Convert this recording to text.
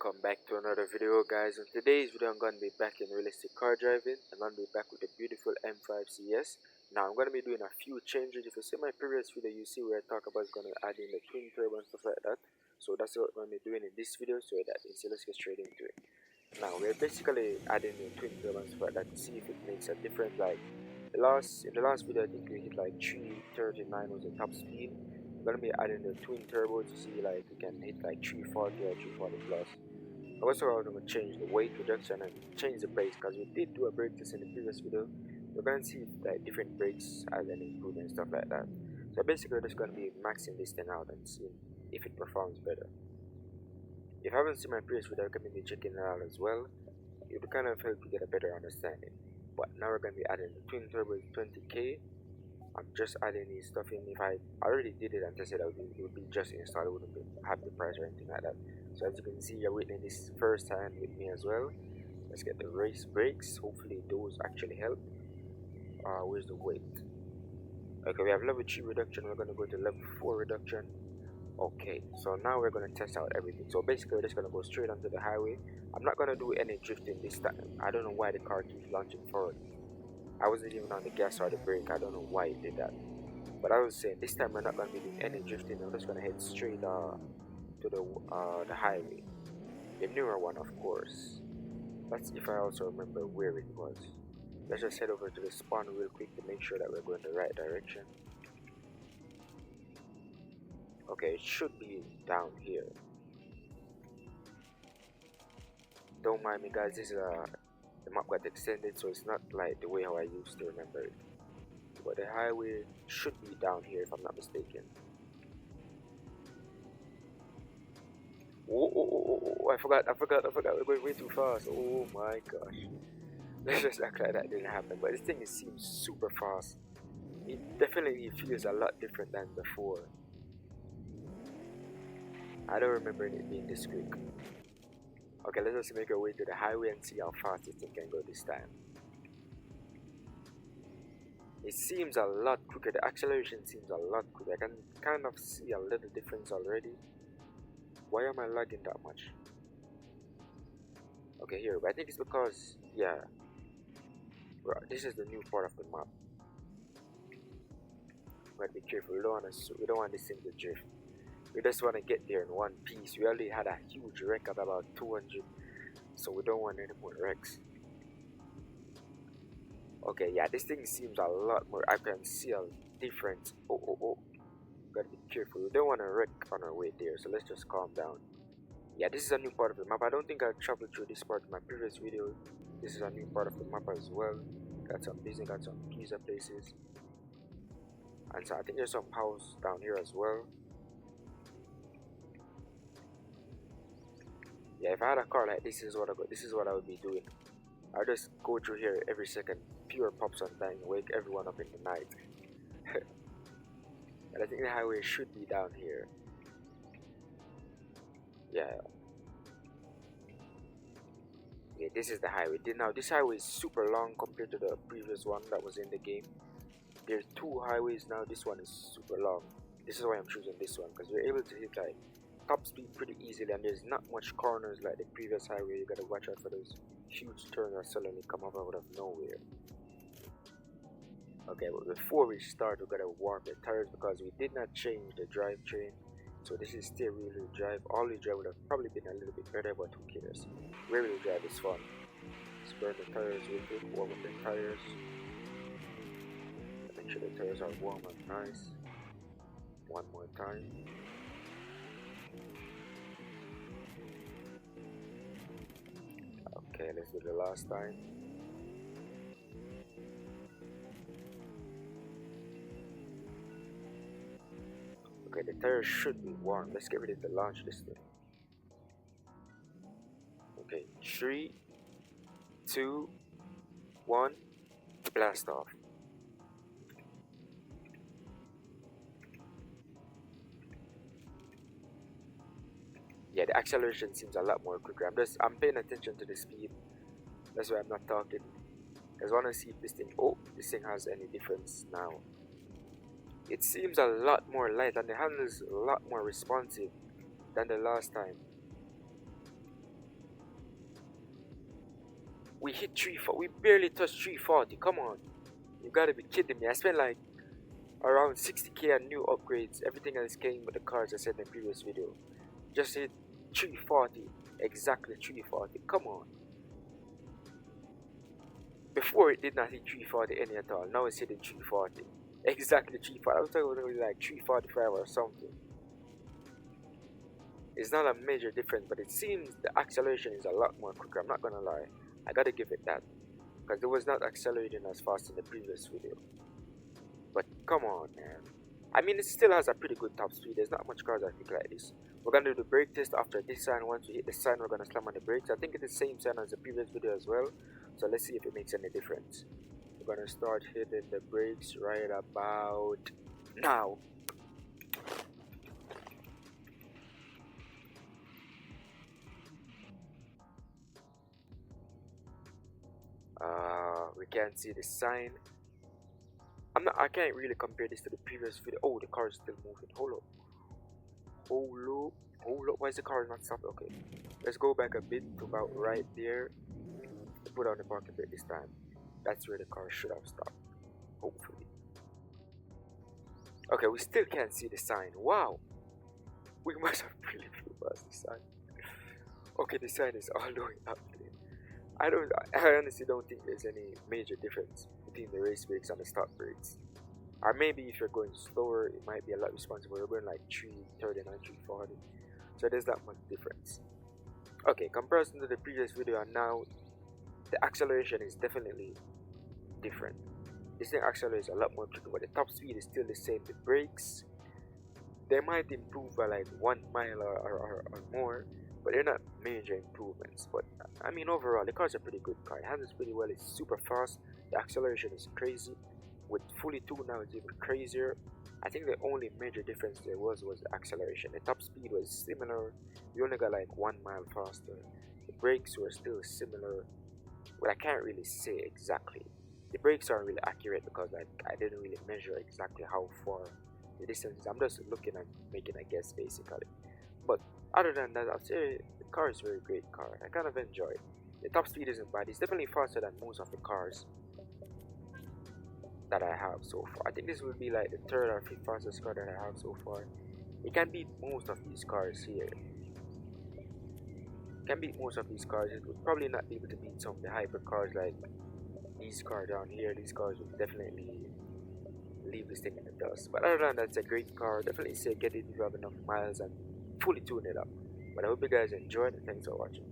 welcome back to another video, guys. In today's video I'm going to be back in realistic car driving. I'm going to be back with the beautiful M5 CS. Now I'm going to be doing a few changes. If you see my previous video, you see where I talk about going to add in the twin turbo and stuff like that. So that's what I'm going to be doing in this video. So let's get straight into it. Now we're basically adding the twin turbo and stuff like that to see if it makes a difference. Like in the last video I think we hit like 339 was the top speed. Gonna be adding the twin turbo to see like we can hit like 340 or 340 plus. Also, I'm gonna change the weight reduction and change the brakes because we did do a brake test in the previous video. We're gonna see if like different brakes as an improvement and stuff like that. So basically, we're just gonna be maxing this thing out and seeing if it performs better. If you haven't seen my previous video, recommend you checking it out as well. It would kind of help you get a better understanding. But now we're gonna be adding the twin turbo 20k. I'm just adding this stuff in. If I already did it and tested it, it would be just installed. It wouldn't have the price or anything like that. So as you can see, you're witnessing this first time with me as well. Let's get the race brakes. Hopefully those actually help. Where's the weight? Okay, we have level 3 reduction. We're going to go to level 4 reduction. Okay, so now we're going to test out everything. So basically we're just going to go straight onto the highway. I'm not going to do any drifting this time. I don't know why the car keeps launching forward. I wasn't even on the gas or the brake. I don't know why it did that. But I was saying this time we're not going to be doing any drifting. I'm just going to head straight to the highway. The newer one, of course. That's if I also remember where it was. Let's just head over to the spawn real quick to make sure that we're going the right direction. Okay, it should be down here. Don't mind me, guys. This is the map got extended, so it's not like the way how I used to remember it. But the highway should be down here if I'm not mistaken. Oh, I forgot, we're going way too fast. Oh my gosh. Let's just act like that didn't happen. But this thing seems super fast. It definitely feels a lot different than before. I don't remember it being this quick. Okay, let's just make our way to the highway and see how fast this thing can go this time. It seems a lot quicker. The acceleration seems a lot quicker. I can kind of see a little difference already. Why am I lagging that much? Okay, here, but I think it's because, yeah, this is the new part of the map. But be careful. We don't want this thing to drift. We just want to get there in one piece. We already had a huge wreck of about 200, so we don't want any more wrecks. Okay, yeah, this thing seems a lot more. I can see a difference. Oh. Gotta be careful. We don't want to wreck on our way there, so let's just calm down. Yeah, this is a new part of the map. I don't think I traveled through this part in my previous video. This is a new part of the map as well. Got some business, got some pizza places. And so I think there's some house down here as well. Yeah, if I had a car like this, is what I would be doing. I'll just go through here every second, pure pops on time, wake everyone up in the night. And I think the highway should be down here. Yeah, this is the highway. Now this highway is super long compared to the previous one that was in the game. There's 2 highways now. This one is super long. This is why I'm choosing this one, because you're able to hit like top speed pretty easily, and there's not much corners like the previous highway. You gotta watch out for those huge turns that suddenly come up out of nowhere. Okay, but before we start, we gotta warm the tires because we did not change the drivetrain. So this is still rear-wheel drive. All-wheel drive would have probably been a little bit better, but who cares? Rear-wheel drive is fun. Let's burn the tires real quick, warm up the tires. Make sure the tires are warm and nice. One more time. Okay, let's do the last time. Okay, the tires should be warm. Let's get ready to launch this thing. Okay, 3, 2, 1, blast off. Yeah, the acceleration seems a lot more quicker. I'm paying attention to the speed. That's why I'm not talking. I just want to see if this thing has any difference now. It seems a lot more light and the handle is a lot more responsive than the last time. We hit we barely touched 340. Come on, you gotta be kidding me. I spent like around 60k on new upgrades. Everything else came with the cars I said in the previous video. Just hit 340, exactly 340. Come on. Before it did not hit 340 any at all. Now it's hitting 340. Exactly 340. I was talking about like 345 or something. It's not a major difference, but it seems the acceleration is a lot more quicker. I'm not gonna lie. I gotta give it that. Because it was not accelerating as fast in the previous video. But come on, man. I mean, it still has a pretty good top speed. There's not much cars I think like this. We're gonna do the brake test after this sign. Once we hit the sign, we're gonna slam on the brakes. I think it's the same sign as the previous video as well. So let's see if it makes any difference. We're gonna start hitting the brakes right about now. We can't see the sign. I can't really compare this to the previous video. Oh, the car is still moving. Hold up. Why is the car not stopped? Okay, let's go back a bit to about right there. Put on the parking brake this time. That's where the car should have stopped. Hopefully. Okay, we still can't see the sign. Wow. We must have really flew past the sign. Okay, the sign is all the way up there. I honestly don't think there's any major difference between the race brakes and the stock brakes. Or maybe if you're going slower, it might be a lot responsible. We're going like 339, 340. So there's not much difference. Okay, comparison to the previous video and now, the acceleration is definitely different. This thing accelerates a lot more quicker, but the top speed is still the same. The brakes, they might improve by like 1 mile or more, but they're not major improvements. But I mean, overall, the car's a pretty good car. It handles pretty well. It's super fast. The acceleration is crazy. With fully tuned now, it's even crazier. I think the only major difference there was the acceleration. The top speed was similar. You only got like 1 mile faster. The brakes were still similar. But I can't really say exactly. The brakes aren't really accurate because I didn't really measure exactly how far the distance is. I'm just looking and making a guess basically. But other than that, I'd say the car is a very great car. I kind of enjoy it. The top speed isn't bad. It's definitely faster than most of the cars that I have so far. I think this will be like the 3rd or 5th fastest car that I have so far. It can beat most of these cars here. It can beat most of these cars. It would probably not be able to beat some of the hyper cars like these cars down here. These cars would definitely leave this thing in the dust. But other than that, it's a great car. Definitely say get it if you have enough miles and fully tune it up. But I hope you guys enjoyed and thanks for watching.